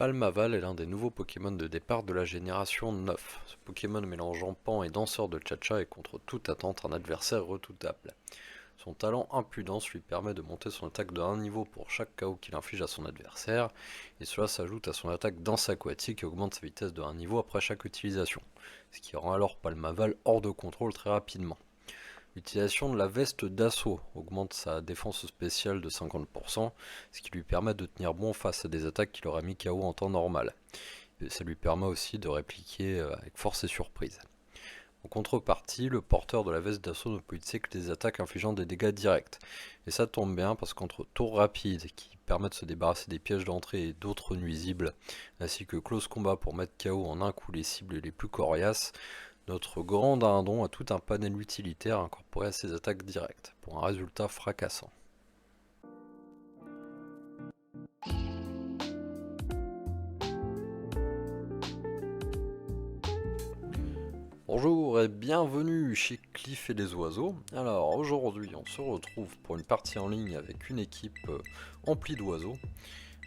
Palmaval est l'un des nouveaux Pokémon de départ de la génération 9. Ce Pokémon mélangeant pan et danseur de Chacha est contre toute attente un adversaire redoutable. Son talent Impudence lui permet de monter son attaque de 1 niveau pour chaque KO qu'il inflige à son adversaire, et cela s'ajoute à son attaque Danse aquatique et augmente sa vitesse de 1 niveau après chaque utilisation, ce qui rend alors Palmaval hors de contrôle très rapidement. L'utilisation de la veste d'assaut augmente sa défense spéciale de 50%, ce qui lui permet de tenir bon face à des attaques qu'il aurait mis KO en temps normal. Ça lui permet aussi de répliquer avec force et surprise. En contrepartie, le porteur de la veste d'assaut ne peut utiliser que des attaques infligeant des dégâts directs. Et ça tombe bien parce qu'entre tours rapides qui permettent de se débarrasser des pièges d'entrée et d'autres nuisibles, ainsi que close combat pour mettre KO en un coup les cibles les plus coriaces, notre grand dindon a tout un panel utilitaire incorporé à ses attaques directes, pour un résultat fracassant. Bonjour et bienvenue chez Cliff et les oiseaux. Alors aujourd'hui on se retrouve pour une partie en ligne avec une équipe emplie d'oiseaux.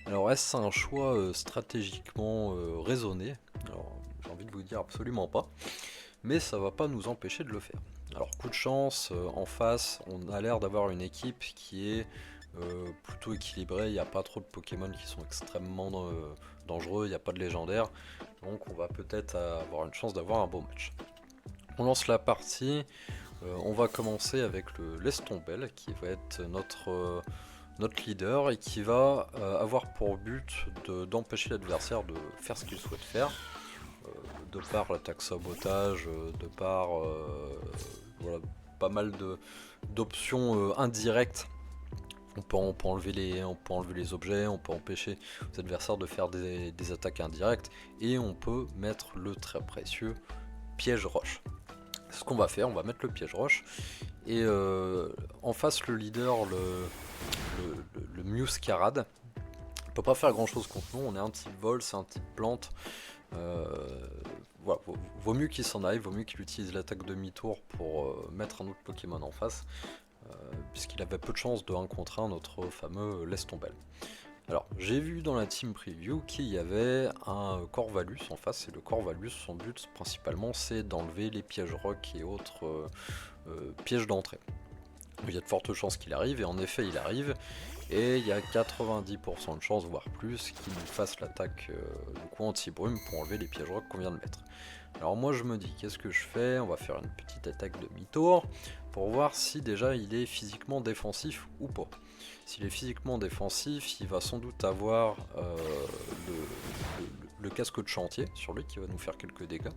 Alors est-ce un choix stratégiquement raisonné? Alors j'ai envie de vous dire absolument pas, mais ça va pas nous empêcher de le faire. Alors coup de chance, en face on a l'air d'avoir une équipe qui est plutôt équilibrée, il n'y a pas trop de Pokémon qui sont extrêmement dangereux, il n'y a pas de légendaire, donc on va peut-être avoir une chance d'avoir un beau match. On lance la partie, on va commencer avec le Lestombel qui va être notre leader et qui va avoir pour but d'empêcher l'adversaire de faire ce qu'il souhaite faire, de par l'attaque sabotage, de par voilà, pas mal d'options indirectes. On peut enlever les objets, on peut empêcher les adversaires de faire des attaques indirectes et on peut mettre le très précieux piège roche. C'est ce qu'on va faire, on va mettre le piège roche et en face le leader, le Muscarade, on peut pas faire grand chose contre nous, on est un type vol, c'est un type plante. Voilà, vaut mieux qu'il s'en aille, vaut mieux qu'il utilise l'attaque demi-tour pour mettre un autre Pokémon en face, puisqu'il avait peu de chance de 1 contre 1 notre fameux Lestombel. Alors, j'ai vu dans la team preview qu'il y avait un Corvalus en face, et le Corvalus, son but principalement, c'est d'enlever les pièges rock et autres pièges d'entrée. Il y a de fortes chances qu'il arrive, et en effet il arrive, et il y a 90% de chances, voire plus, qu'il nous fasse l'attaque du coup anti-brume pour enlever les pièges rock qu'on vient de mettre. Alors moi je me dis, qu'est-ce que je fais? On va faire une petite attaque demi-tour, pour voir si déjà il est physiquement défensif ou pas. S'il est physiquement défensif, il va sans doute avoir le casque de chantier sur lui qui va nous faire quelques dégâts.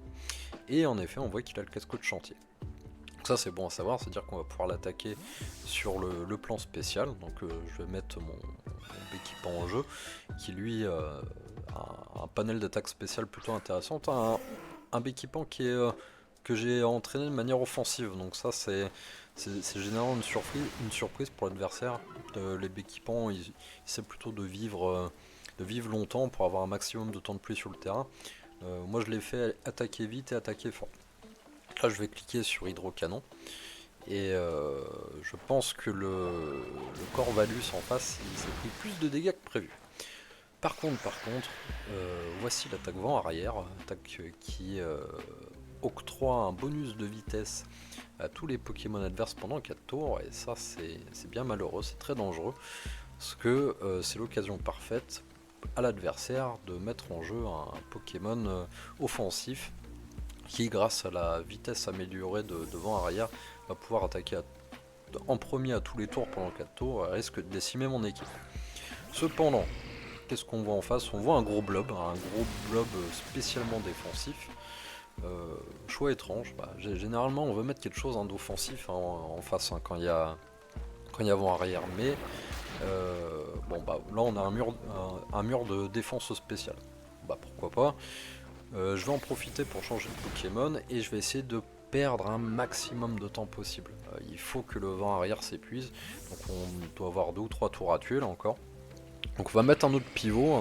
Et en effet, on voit qu'il a le casque de chantier. Donc ça c'est bon à savoir, c'est-à-dire qu'on va pouvoir l'attaquer sur le plan spécial. Donc je vais mettre mon équipement en jeu, qui lui a un panel d'attaque spéciale plutôt intéressante. Un équipement qui est que j'ai entraîné de manière offensive, donc ça c'est généralement une surprise pour l'adversaire. Les équipements, ils essaient plutôt de vivre longtemps pour avoir un maximum de temps de pluie sur le terrain. Moi je l'ai fait attaquer vite et attaquer fort. Là je vais cliquer sur Hydrocanon et je pense que le Corvalus en face il s'est pris plus de dégâts que prévu. Par contre, voici l'attaque vent arrière, attaque qui octroie un bonus de vitesse à tous les Pokémon adverses pendant 4 tours, et ça c'est bien malheureux, c'est très dangereux, parce que c'est l'occasion parfaite à l'adversaire de mettre en jeu un Pokémon offensif qui, grâce à la vitesse améliorée de vent arrière, va pouvoir attaquer en premier à tous les tours pendant 4 tours et risque de décimer mon équipe. Cependant, qu'est-ce qu'on voit en face? On voit un gros blob spécialement défensif. Choix étrange, généralement on veut mettre quelque chose d'offensif en face quand il y a vent arrière, mais là on a un mur de défense spéciale. Pourquoi pas. Je vais en profiter pour changer de Pokémon et je vais essayer de perdre un maximum de temps possible. Il faut que le vent arrière s'épuise, donc on doit avoir 2 ou 3 tours à tuer là encore. Donc on va mettre un autre pivot,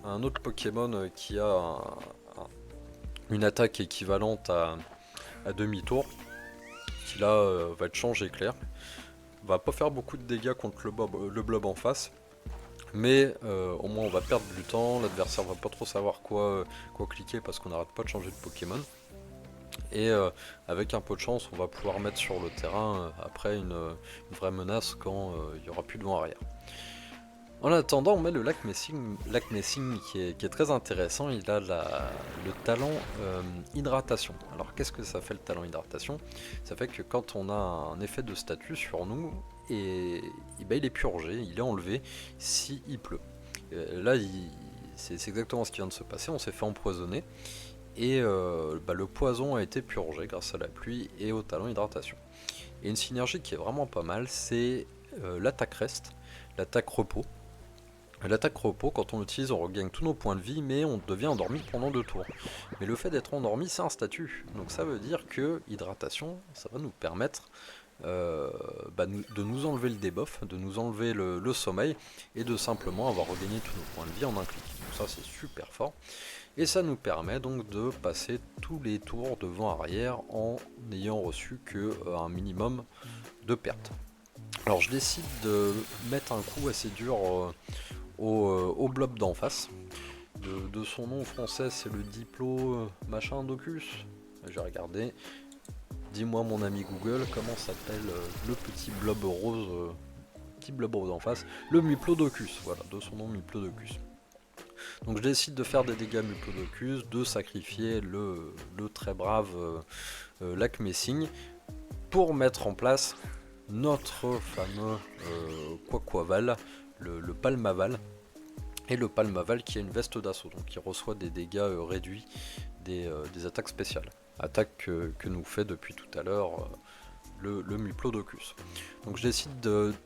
un autre Pokémon qui a une attaque équivalente à demi-tour, qui là va être changé clair. Va pas faire beaucoup de dégâts contre le blob en face, Mais au moins on va perdre du temps, l'adversaire va pas trop savoir quoi cliquer parce qu'on n'arrête pas de changer de Pokémon. Et avec un peu de chance, on va pouvoir mettre sur le terrain après une vraie menace quand il n'y aura plus de vent arrière. En attendant, on met le lac Messing qui est très intéressant. Il a le talent hydratation. Alors qu'est-ce que ça fait le talent hydratation? Ça fait que quand on a un effet de statut sur nous, et ben, il est purgé, il est enlevé si il pleut. Là, c'est exactement ce qui vient de se passer. On s'est fait empoisonner et bah, le poison a été purgé grâce à la pluie et au talent hydratation. Et une synergie qui est vraiment pas mal, c'est l'attaque reste, l'attaque repos. L'attaque repos, quand on l'utilise, on regagne tous nos points de vie, mais on devient endormi pendant 2 tours. Mais le fait d'être endormi, c'est un statut. Donc ça veut dire que hydratation, ça va nous permettre de nous enlever le debuff, de nous enlever le sommeil, et de simplement avoir regagné tous nos points de vie en un clic. Donc ça c'est super fort. Et ça nous permet donc de passer tous les tours devant arrière en n'ayant reçu que un minimum de pertes. Alors je décide de mettre un coup assez dur au blob d'en face. De son nom français, c'est le Diplo machin Docus. J'ai regardé. Dis-moi mon ami Google, comment s'appelle le petit blob rose, petit blob rose en face, le Muplodocus, voilà, de son nom Muplodocus. Donc je décide de faire des dégâts Muplodocus, de sacrifier le très brave Lac Messing pour mettre en place notre fameux Quaquaval, le Palmaval. Et le Palmaval qui a une veste d'assaut, donc qui reçoit des dégâts réduits des attaques spéciales. Attaque que nous fait depuis tout à l'heure le Muplodocus. Donc je décide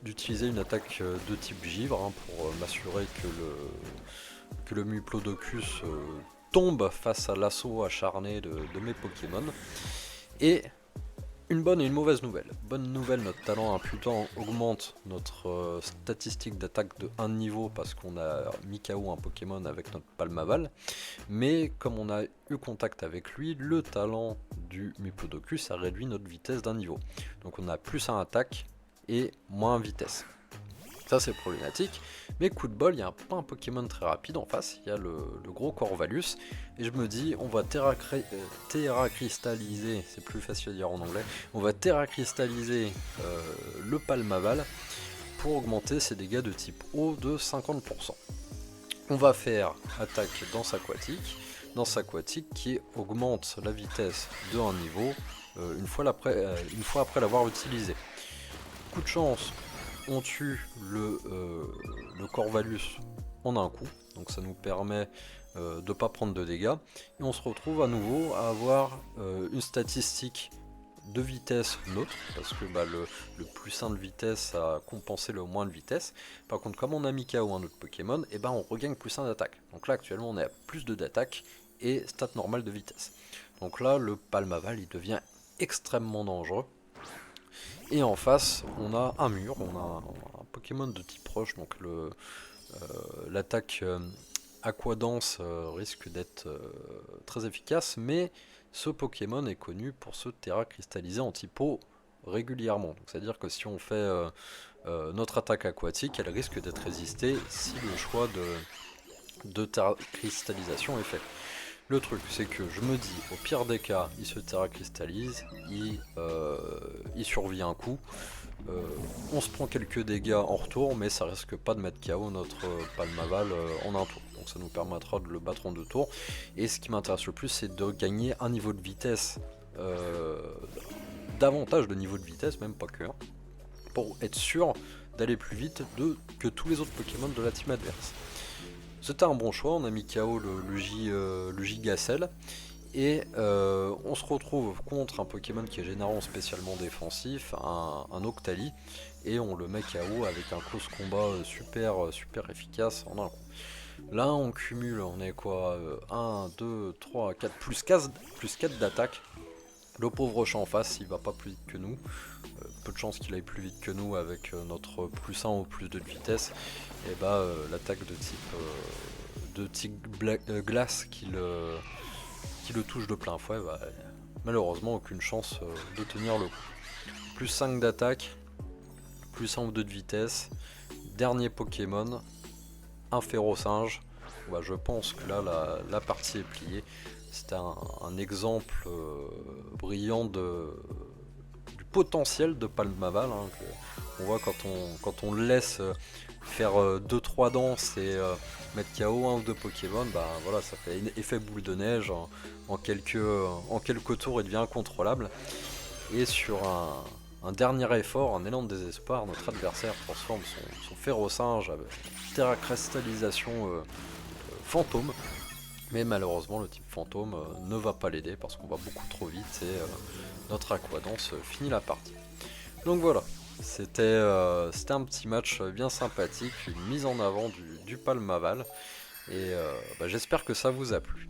d'utiliser une attaque de type givre pour m'assurer que le Muplodocus tombe face à l'assaut acharné de mes Pokémon. Et une bonne et une mauvaise nouvelle. Bonne nouvelle, notre talent imputant augmente notre statistique d'attaque de 1 niveau parce qu'on a mis KO un Pokémon avec notre Palmaval. Mais comme on a eu contact avec lui, le talent du Muplodocus a réduit notre vitesse d'un niveau. Donc on a plus 1 attaque et moins vitesse. Ça c'est problématique, mais coup de bol, il n'y a pas un Pokémon très rapide en face, il y a le gros Corvalus, et je me dis, on va Terra cristalliser, c'est plus facile à dire en anglais, on va Terra cristalliser le Palmaval pour augmenter ses dégâts de type eau de 50%. On va faire attaque danse aquatique qui augmente la vitesse de un niveau une fois après l'avoir utilisé. Coup de chance, on tue le Corvalus en un coup, donc ça nous permet de ne pas prendre de dégâts, et on se retrouve à nouveau à avoir une statistique de vitesse neutre, parce que le plus 1 de vitesse a compensé le moins de vitesse. Par contre, comme on a mis KO un autre Pokémon, et on regagne plus 1 d'attaque. Donc là actuellement on est à plus 2 d'attaque et stat normale de vitesse. Donc là le Palmaval il devient extrêmement dangereux. Et en face, on a un mur, on a un Pokémon de type roche, donc l'attaque Aquadance risque d'être très efficace, mais ce Pokémon est connu pour se terra cristalliser en type eau régulièrement. C'est-à-dire que si on fait notre attaque aquatique, elle risque d'être résistée si le choix de terra cristallisation est fait. Le truc, c'est que je me dis, au pire des cas, il se terra cristallise, il survit un coup, on se prend quelques dégâts en retour, mais ça risque pas de mettre KO notre Palmaval en un tour. Donc ça nous permettra de le battre en 2 tours. Et ce qui m'intéresse le plus, c'est de gagner un niveau de vitesse, davantage de niveau de vitesse, même pas que, pour être sûr d'aller plus vite que tous les autres Pokémon de la team adverse. C'était un bon choix, on a mis KO le Gigacel. Et on se retrouve contre un Pokémon qui est généralement spécialement défensif, un Octali, et on le met KO avec un close combat super efficace en un coup. Là on cumule, on est quoi 1, 2, 3, 4, plus 4 d'attaque. Le pauvre chat en face, il va pas plus vite que nous. Peu de chance qu'il aille plus vite que nous avec notre plus 1 ou plus 2 de vitesse. Et l'attaque de type glace qui le touche de plein fouet, malheureusement aucune chance de tenir le coup. Plus 5 d'attaque, plus 1 ou 2 de vitesse, dernier Pokémon, un Férocinge, bah, je pense que là la partie est pliée. C'était un exemple brillant du potentiel de Palmaval, hein, on voit quand on le laisse faire 2-3 danses et mettre KO un ou deux Pokémon, bah voilà, ça fait effet boule de neige, en quelques tours il devient incontrôlable. Et sur un dernier effort, un élan de désespoir, notre adversaire transforme son Férocinge avec Terra Cristallisation fantôme. Mais malheureusement le type fantôme ne va pas l'aider parce qu'on va beaucoup trop vite et notre Aquadance finit la partie. Donc voilà, c'était un petit match bien sympathique, une mise en avant du Palmaval et bah, j'espère que ça vous a plu.